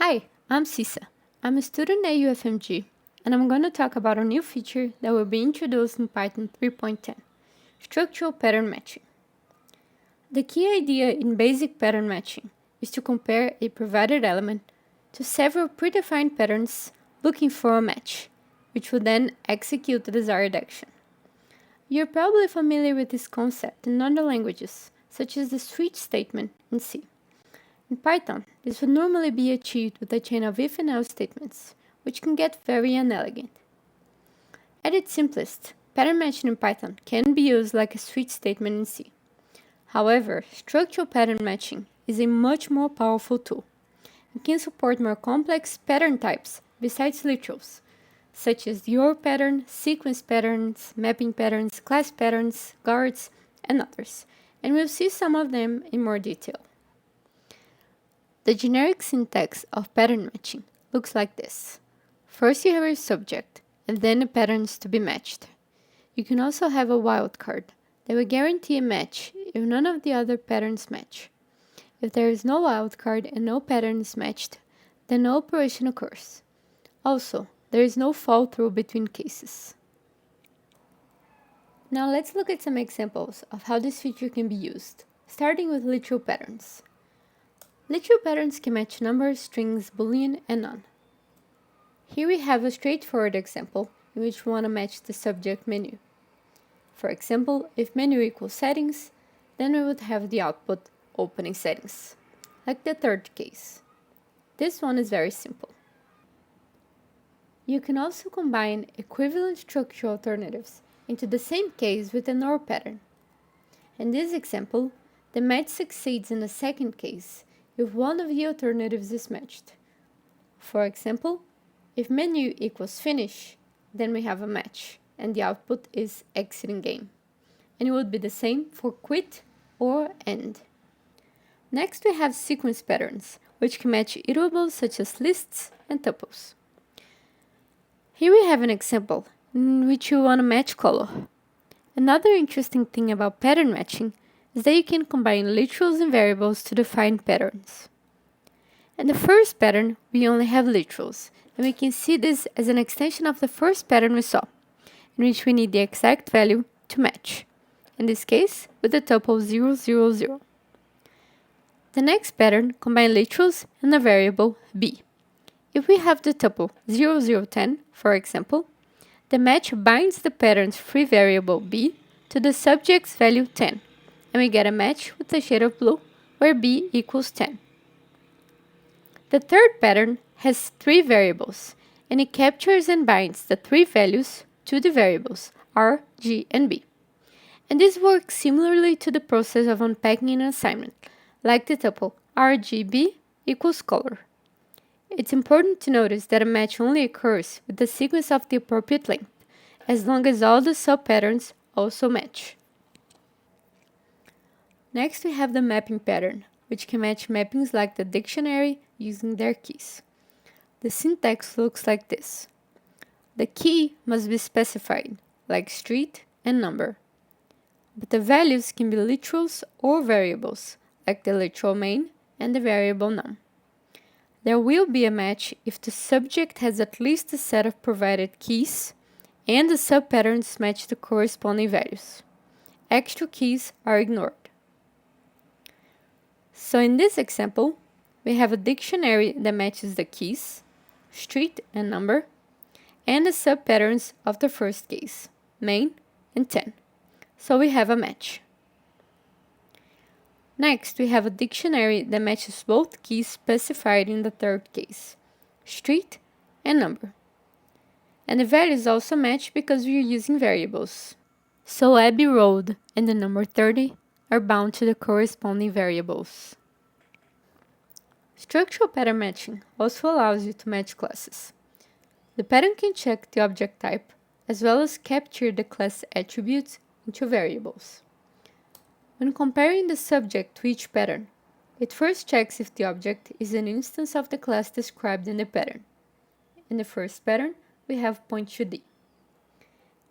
Hi, I'm Cissa. I'm a student at UFMG, and I'm going to talk about a new feature that will be introduced in Python 3.10, structural pattern matching. The key idea in basic pattern matching is to compare a provided element to several predefined patterns looking for a match, which will then execute the desired action. You're probably familiar with this concept in other languages, such as the switch statement in C. In Python, this would normally be achieved with a chain of if and else statements, which can get very inelegant. At its simplest, pattern matching in Python can be used like a switch statement in C. However, structural pattern matching is a much more powerful tool. It can support more complex pattern types besides literals, such as the OR pattern, sequence patterns, mapping patterns, class patterns, guards, and others, and we'll see some of them in more detail. The generic syntax of pattern matching looks like this. First you have your subject, and then the patterns to be matched. You can also have a wildcard that will guarantee a match if none of the other patterns match. If there is no wildcard and no pattern is matched, then no operation occurs. Also, there is no fall through between cases. Now let's look at some examples of how this feature can be used, starting with literal patterns. Literal patterns can match numbers, strings, boolean, and none. Here we have a straightforward example in which we want to match the subject menu. For example, if menu equals settings, then we would have the output opening settings, like the third case. This one is very simple. You can also combine equivalent structural alternatives into the same case with an OR pattern. In this example, the match succeeds in the second case if one of the alternatives is matched. For example, if menu equals finish, then we have a match, and the output is exiting game. And it would be the same for quit or end. Next we have sequence patterns, which can match iterables such as lists and tuples. Here we have an example in which you want to match color. Another interesting thing about pattern matching is that you can combine literals and variables to define patterns. In the first pattern, we only have literals, and we can see this as an extension of the first pattern we saw, in which we need the exact value to match, in this case with the tuple 0, 0, 0. The next pattern combines literals and a variable b. If we have the tuple 0, 0, 10, for example, the match binds the pattern's free variable b to the subject's value 10, and we get a match with the shade of blue where b equals 10. The third pattern has three variables, and it captures and binds the three values to the variables r, g, and b. And this works similarly to the process of unpacking an assignment, like the tuple rgb equals color. It's important to notice that a match only occurs with the sequence of the appropriate length, as long as all the sub-patterns also match. Next we have the mapping pattern, which can match mappings like the dictionary using their keys. The syntax looks like this. The key must be specified, like street and number. But the values can be literals or variables, like the literal main and the variable num. There will be a match if the subject has at least a set of provided keys and the sub-patterns match the corresponding values. Extra keys are ignored. So in this example, we have a dictionary that matches the keys, street and number, and the sub-patterns of the first case, main and 10. So we have a match. Next, we have a dictionary that matches both keys specified in the third case, street and number. And the values also match because we are using variables. So Abbey Road and the number 30 are bound to the corresponding variables. Structural pattern matching also allows you to match classes. The pattern can check the object type as well as capture the class attributes into variables. When comparing the subject to each pattern, it first checks if the object is an instance of the class described in the pattern. In the first pattern, we have point to D.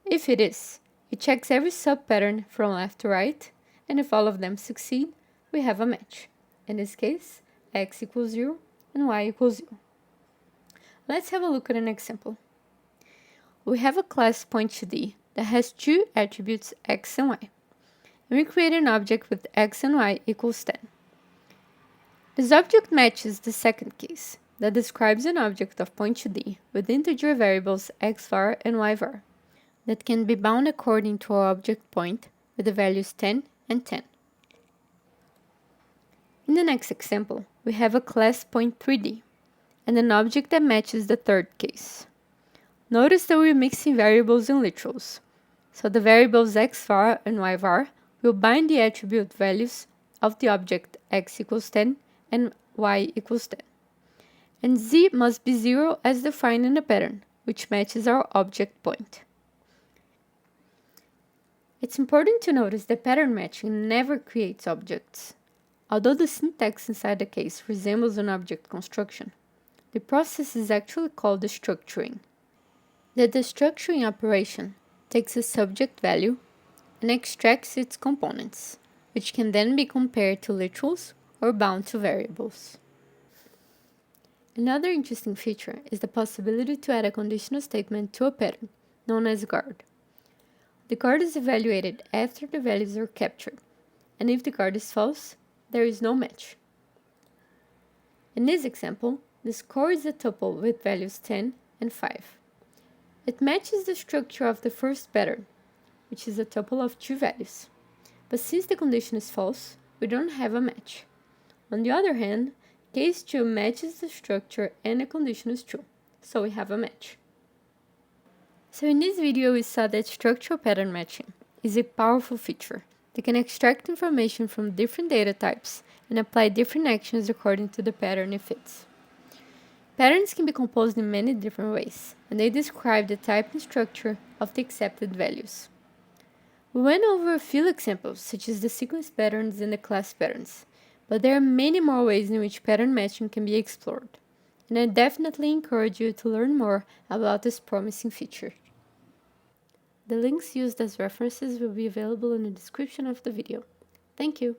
If it is, it checks every sub-pattern from left to right, and if all of them succeed, we have a match. In this case, x equals 0 and y equals 0. Let's have a look at an example. We have a class point2D that has two attributes x and y, and we create an object with x and y equals 10. This object matches the second case, that describes an object of point2D with integer variables x_var and y_var, that can be bound according to our object point with the values 10 and 10. In the next example, we have a class point3D and an object that matches the third case. Notice that we're mixing variables and literals, so the variables x_var and y_var will bind the attribute values of the object x equals 10 and y equals 10. And z must be 0 as defined in the pattern, which matches our object point. It's important to notice that pattern matching never creates objects. Although the syntax inside the case resembles an object construction, the process is actually called destructuring. The destructuring operation takes a subject value and extracts its components, which can then be compared to literals or bound to variables. Another interesting feature is the possibility to add a conditional statement to a pattern, known as guard. The guard is evaluated after the values are captured, and if the guard is false, there is no match. In this example, the score is a tuple with values 10 and 5. It matches the structure of the first pattern, which is a tuple of two values. But since the condition is false, we don't have a match. On the other hand, case 2 matches the structure and the condition is true, so we have a match. So in this video we saw that structural pattern matching is a powerful feature that can extract information from different data types and apply different actions according to the pattern it fits. Patterns can be composed in many different ways, and they describe the type and structure of the accepted values. We went over a few examples, such as the sequence patterns and the class patterns, but there are many more ways in which pattern matching can be explored, and I definitely encourage you to learn more about this promising feature. The links used as references will be available in the description of the video. Thank you!